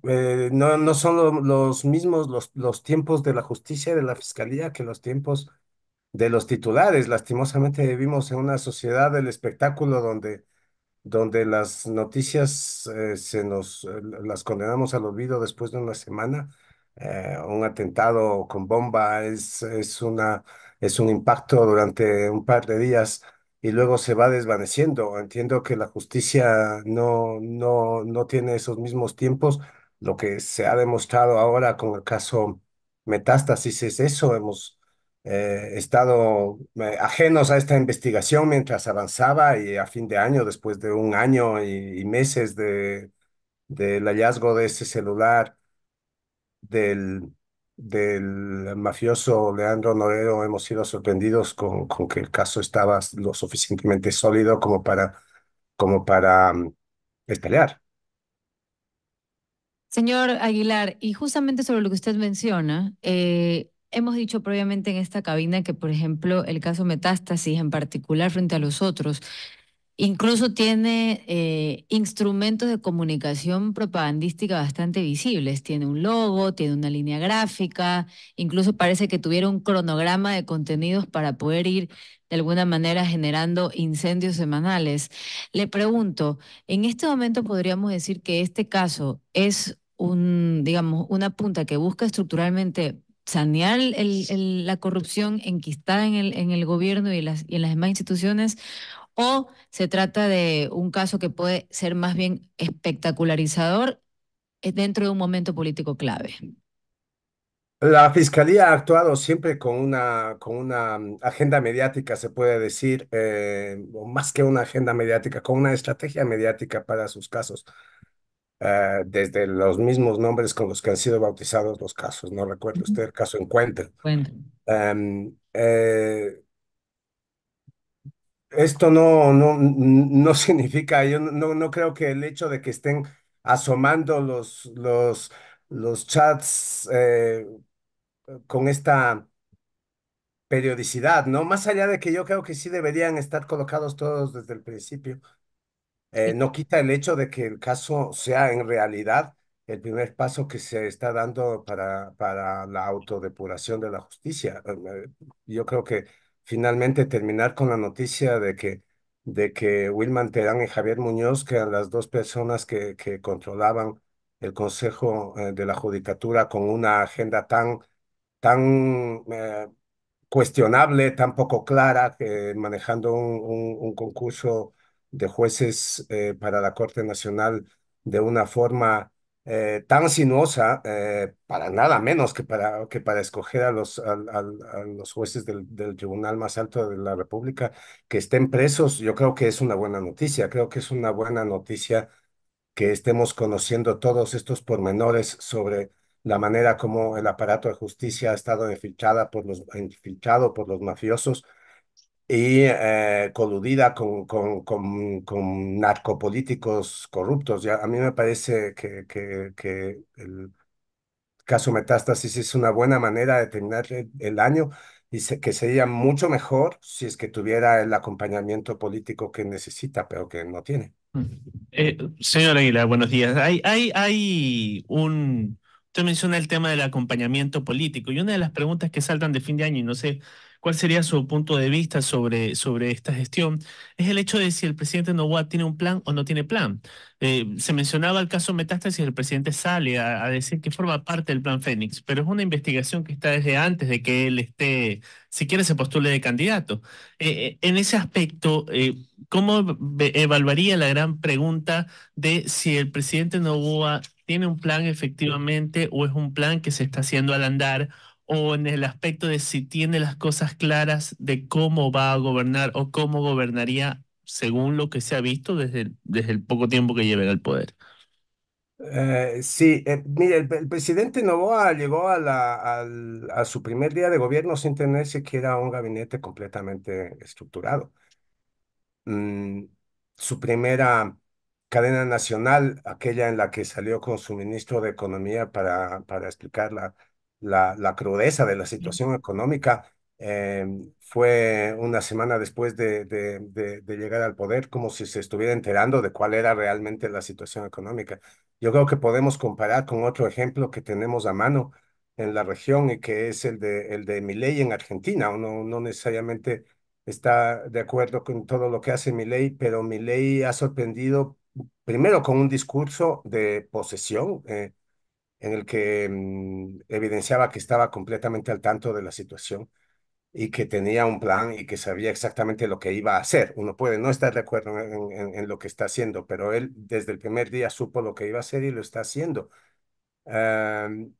No son los mismos los tiempos de la justicia y de la fiscalía que los tiempos de los titulares. Lastimosamente vivimos en una sociedad del espectáculo donde las noticias las condenamos al olvido después de una semana. Un atentado con bomba es un impacto durante un par de días y luego se va desvaneciendo. Entiendo que la justicia no tiene esos mismos tiempos. Lo que se ha demostrado ahora con el caso Metástasis es eso. Hemos estado ajenos a esta investigación mientras avanzaba y a fin de año, después de un año y meses del hallazgo de ese celular del, del mafioso Leandro Norero, hemos sido sorprendidos con que el caso estaba lo suficientemente sólido como para estallar. Señor Aguilar, y justamente sobre lo que usted menciona, hemos dicho previamente en esta cabina que, por ejemplo, el caso Metástasis en particular frente a los otros, incluso tiene instrumentos de comunicación propagandística bastante visibles. Tiene un logo, tiene una línea gráfica, incluso parece que tuviera un cronograma de contenidos para poder ir de alguna manera generando incendios semanales. Le pregunto, ¿en este momento podríamos decir que este caso es digamos, una punta que busca estructuralmente sanear la corrupción enquistada en el gobierno y en las demás instituciones? ¿O se trata de un caso que puede ser más bien espectacularizador dentro de un momento político clave? La fiscalía ha actuado siempre con una agenda mediática, se puede decir, o más que una agenda mediática, con una estrategia mediática para sus casos, desde los mismos nombres con los que han sido bautizados los casos. No recuerdo Ujú. usted el caso Encuentro. Bueno. Em, eh, Esto no significa, yo no creo que el hecho de que estén asomando los chats con esta periodicidad, ¿no? Más allá de que yo creo que sí deberían estar colocados todos desde el principio. Sí. No quita el hecho de que el caso sea en realidad el primer paso que se está dando para la autodepuración de la justicia. Yo creo que finalmente terminar con la noticia de que Wilman Terán y Javier Muñoz, que eran las dos personas que controlaban el Consejo de la Judicatura con una agenda tan cuestionable, tan poco clara, que manejando un concurso de jueces para la Corte Nacional de una forma tan sinuosa, para nada menos que para escoger a los jueces del Tribunal más alto de la República, que estén presos. Yo creo que es una buena noticia, creo que es una buena noticia que estemos conociendo todos estos pormenores sobre la manera como el aparato de justicia ha estado infiltrado por los mafiosos y coludida con narcopolíticos corruptos. Ya, a mí me parece que el caso Metástasis es una buena manera de terminar el año y que sería mucho mejor si es que tuviera el acompañamiento político que necesita, pero que no tiene. Señor Aguilar, buenos días. Usted menciona el tema del acompañamiento político y una de las preguntas que saltan de fin de año, y no sé cuál sería su punto de vista sobre esta gestión, es el hecho de si el presidente Noboa tiene un plan o no tiene plan. Se mencionaba el caso Metástasis, el presidente sale a decir que forma parte del plan Fénix, pero es una investigación que está desde antes de que él esté, siquiera se postule de candidato. En ese aspecto, ¿cómo evaluaría la gran pregunta de si el presidente Noboa tiene un plan efectivamente o es un plan que se está haciendo al andar, o en el aspecto de si tiene las cosas claras de cómo va a gobernar o cómo gobernaría según lo que se ha visto desde el poco tiempo que lleva en el poder? Sí, mire, el presidente Noboa llegó a su primer día de gobierno sin tener siquiera un gabinete completamente estructurado. mm, Su primera cadena nacional, aquella en la que salió con su ministro de Economía para explicar la crudeza de la situación económica, Fue una semana después de llegar al poder, como si se estuviera enterando de cuál era realmente la situación económica. Yo creo que podemos comparar con otro ejemplo que tenemos a mano en la región y que es el de Milei en Argentina. Uno no necesariamente está de acuerdo con todo lo que hace Milei, pero Milei ha sorprendido primero con un discurso de posesión, en el que evidenciaba que estaba completamente al tanto de la situación y que tenía un plan y que sabía exactamente lo que iba a hacer. Uno puede no estar de acuerdo en lo que está haciendo, pero él desde el primer día supo lo que iba a hacer y lo está haciendo. Em,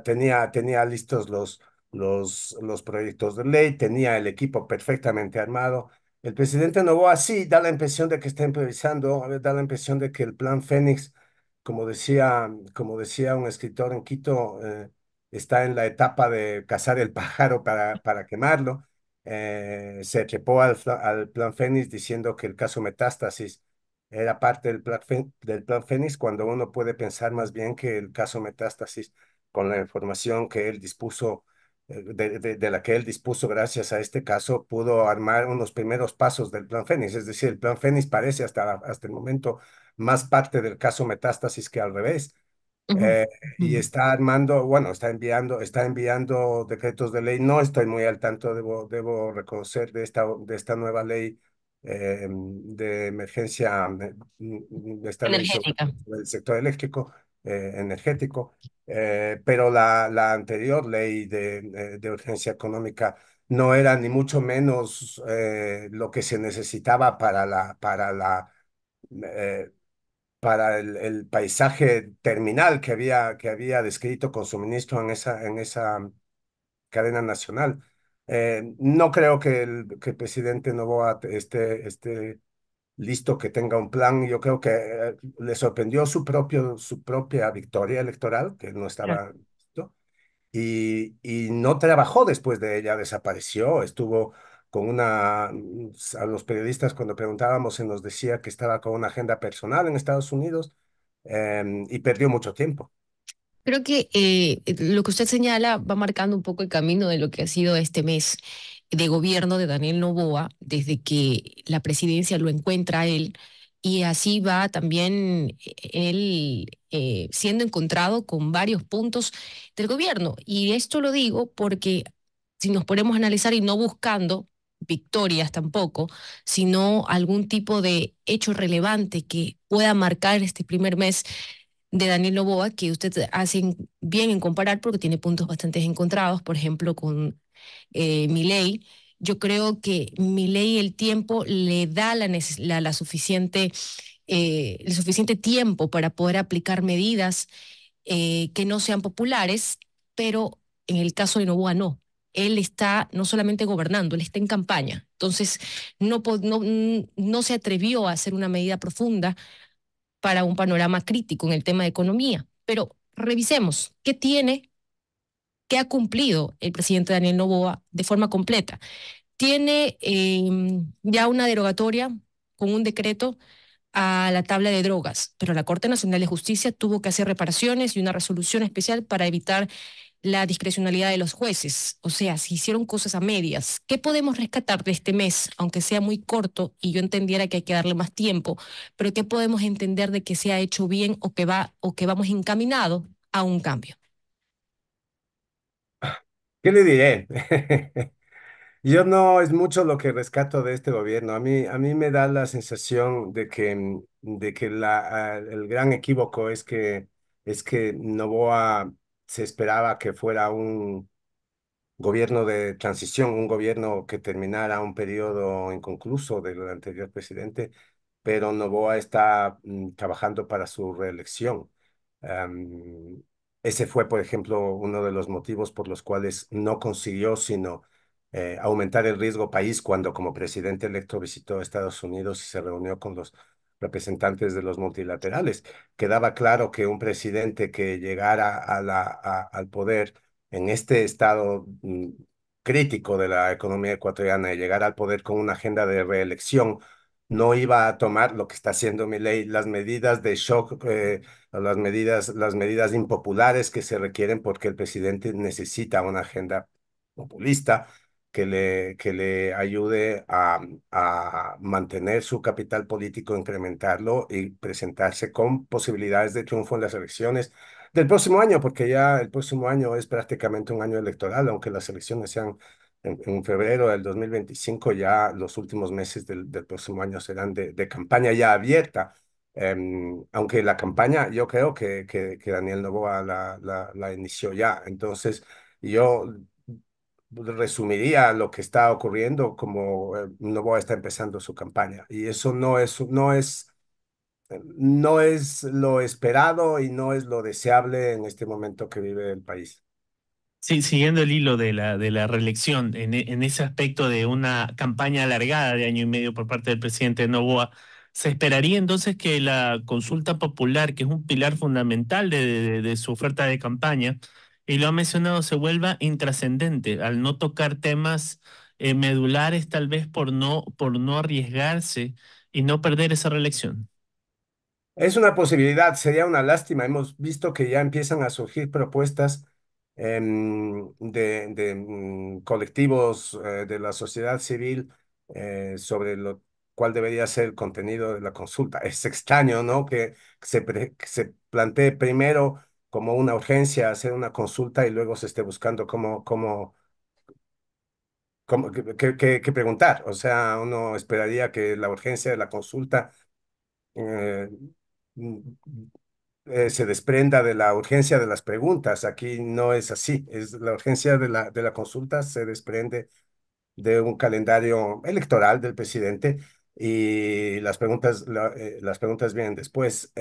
tenía listos los proyectos de ley, tenía el equipo perfectamente armado. El presidente Noboa sí da la impresión de que está improvisando, da la impresión de que el plan Fénix, como decía un escritor en Quito, está en la etapa de cazar el pájaro para quemarlo. Se trepó al plan Fénix diciendo que el caso Metástasis era parte del plan Fénix, cuando uno puede pensar más bien que el caso Metástasis, con la información que él dispuso, de la que él dispuso gracias a este caso, pudo armar unos primeros pasos del Plan Fénix. Es decir, el Plan Fénix parece hasta el momento más parte del caso Metástasis que al revés. Ujú, Eh, y ujú. está armando, bueno, está enviando decretos de ley. No estoy muy al tanto, debo reconocer, de esta nueva ley de emergencia, de esta ley sobre Energética. el sector eléctrico, energético, pero la anterior ley de urgencia económica no era ni mucho menos lo que se necesitaba eh, para el paisaje terminal que había descrito con su ministro en esa cadena nacional. No creo que el presidente Noboa esté listo, que tenga un plan. Yo creo que le sorprendió su propia victoria electoral, que no estaba listo, y no trabajó después de ella, desapareció, estuvo con a los periodistas cuando preguntábamos se nos decía que estaba con una agenda personal en Estados Unidos, y perdió mucho tiempo. Creo que lo que usted señala va marcando un poco el camino de lo que ha sido este mes de gobierno de Daniel Noboa, desde que la presidencia lo encuentra a él, y así va también él siendo encontrado con varios puntos del gobierno. Y esto lo digo porque si nos ponemos a analizar y no buscando victorias tampoco, sino algún tipo de hecho relevante que pueda marcar este primer mes de Daniel Noboa, que usted hace bien en comparar porque tiene puntos bastante encontrados, por ejemplo, con Milei. Yo creo que Milei el tiempo le da el suficiente tiempo para poder aplicar medidas que no sean populares, pero en el caso de Noboa no. Él está no solamente gobernando, él está en campaña. Entonces, no se atrevió a hacer una medida profunda para un panorama crítico en el tema de economía. Pero revisemos qué ha cumplido el presidente Daniel Noboa de forma completa. Tiene ya una derogatoria con un decreto a la tabla de drogas, pero la Corte Nacional de Justicia tuvo que hacer reparaciones y una resolución especial para evitar la discrecionalidad de los jueces. O sea, se hicieron cosas a medias. ¿Qué podemos rescatar de este mes, aunque sea muy corto y yo entendiera que hay que darle más tiempo, pero qué podemos entender de que se ha hecho bien o que vamos encaminados a un cambio? ¿Qué le diré? Yo no es mucho lo que rescato de este gobierno. A mí me da la sensación de que el gran equívoco es que Noboa se esperaba que fuera un gobierno de transición, un gobierno que terminara un periodo inconcluso del anterior presidente, pero Noboa está trabajando para su reelección. Am, Ese fue, por ejemplo, uno de los motivos por los cuales no consiguió sino aumentar el riesgo país cuando como presidente electo visitó Estados Unidos y se reunió con los representantes de los multilaterales. Quedaba claro que un presidente que llegara al poder en este estado crítico de la economía ecuatoriana y llegar al poder con una agenda de reelección, no iba a tomar lo que está haciendo Milei, las medidas de shock, o las medidas impopulares que se requieren porque el presidente necesita una agenda populista que le ayude a mantener su capital político, incrementarlo y presentarse con posibilidades de triunfo en las elecciones del próximo año, porque ya el próximo año es prácticamente un año electoral, aunque las elecciones sean en febrero del 2025, ya los últimos meses del próximo año serán de campaña ya abierta. Aunque la campaña yo creo que Daniel Noboa la inició ya. Entonces, yo resumiría lo que está ocurriendo como Noboa está empezando su campaña. Y eso no es lo esperado y no es lo deseable en este momento que vive el país. Sí, siguiendo el hilo de la reelección, en ese aspecto de una campaña alargada de año y medio por parte del presidente Noboa, ¿se esperaría entonces que la consulta popular, que es un pilar fundamental de su oferta de campaña, y lo ha mencionado, se vuelva intrascendente al no tocar temas medulares, tal vez por no arriesgarse y no perder esa reelección? Es una posibilidad, sería una lástima. Hemos visto que ya empiezan a surgir propuestas colectivos de la sociedad civil sobre lo cuál debería ser el contenido de la consulta. Es extraño, ¿no? Que se plantee primero como una urgencia hacer una consulta y luego se esté buscando qué preguntar. O sea, uno esperaría que la urgencia de la consulta eh, mm, se desprenda de la urgencia de las preguntas. Aquí no es así. Es la urgencia de la consulta se desprende de un calendario electoral del presidente y las preguntas vienen después.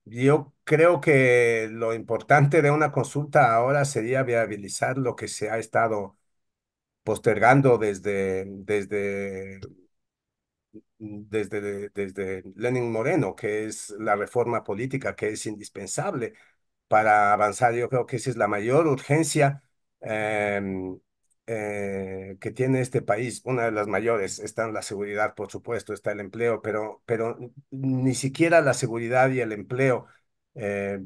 Yo creo que lo importante de una consulta ahora sería viabilizar lo que se ha estado postergando desde Lenin Moreno, que es la reforma política que es indispensable para avanzar. Yo creo que esa es la mayor urgencia que tiene este país. Una de las mayores está en la seguridad, por supuesto, está el empleo, pero ni siquiera la seguridad y el empleo eh,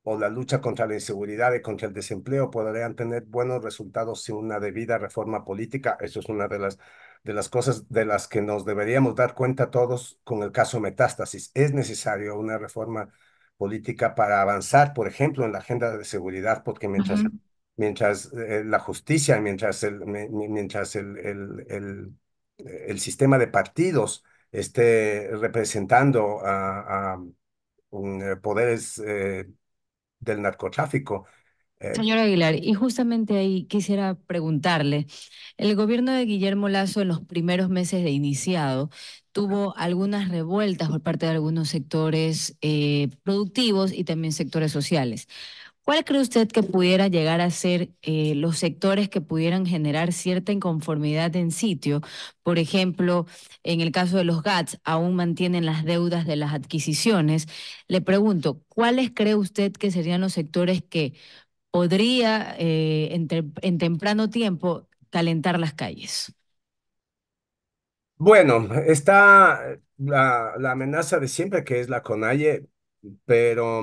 o la lucha contra la inseguridad y contra el desempleo podrían tener buenos resultados sin una debida reforma política. Eso es una de las cosas de las que nos deberíamos dar cuenta todos con el caso Metástasis. Es necesario una reforma política para avanzar, por ejemplo, en la agenda de seguridad, porque mientras la justicia, mientras el sistema de partidos esté representando a poderes del narcotráfico. Eh, Señor Aguilar, y justamente ahí quisiera preguntarle, el gobierno de Guillermo Lazo en los primeros meses de iniciado tuvo algunas revueltas por parte de algunos sectores productivos y también sectores sociales. ¿Cuál cree usted que pudiera llegar a ser los sectores que pudieran generar cierta inconformidad en sitio? Por ejemplo, en el caso de los GATS, aún mantienen las deudas de las adquisiciones. Le pregunto, ¿cuáles cree usted que serían los sectores que podría en temprano tiempo calentar las calles? bueno, está la amenaza de siempre que es la CONAIE, pero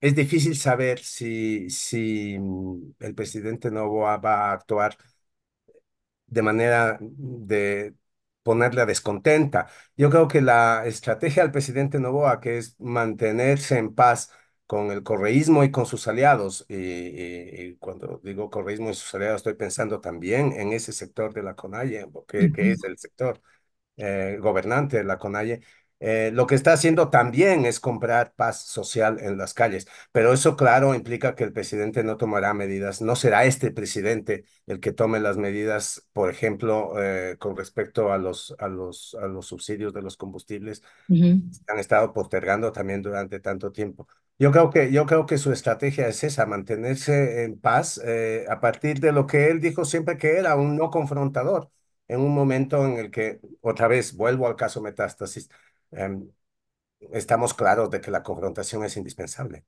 es difícil saber si el presidente Noboa va a actuar de manera de ponerla descontenta. Yo creo que la estrategia del presidente Noboa, que es mantenerse en paz con el correísmo y con sus aliados, y cuando digo correísmo y sus aliados, estoy pensando también en ese sector de la CONAIE, que es el sector gobernante de la CONAIE, lo que está haciendo también es comprar paz social en las calles. Pero eso, claro, implica que el presidente no tomará medidas. No será este presidente el que tome las medidas, por ejemplo, con respecto a a los subsidios de los combustibles Ujú. que han estado postergando también durante tanto tiempo. Yo creo que su estrategia es esa, mantenerse en paz a partir de lo que él dijo siempre que era un no confrontador, en un momento en el que, otra vez, vuelvo al caso Metástasis, em, estamos claros de que la confrontación es indispensable.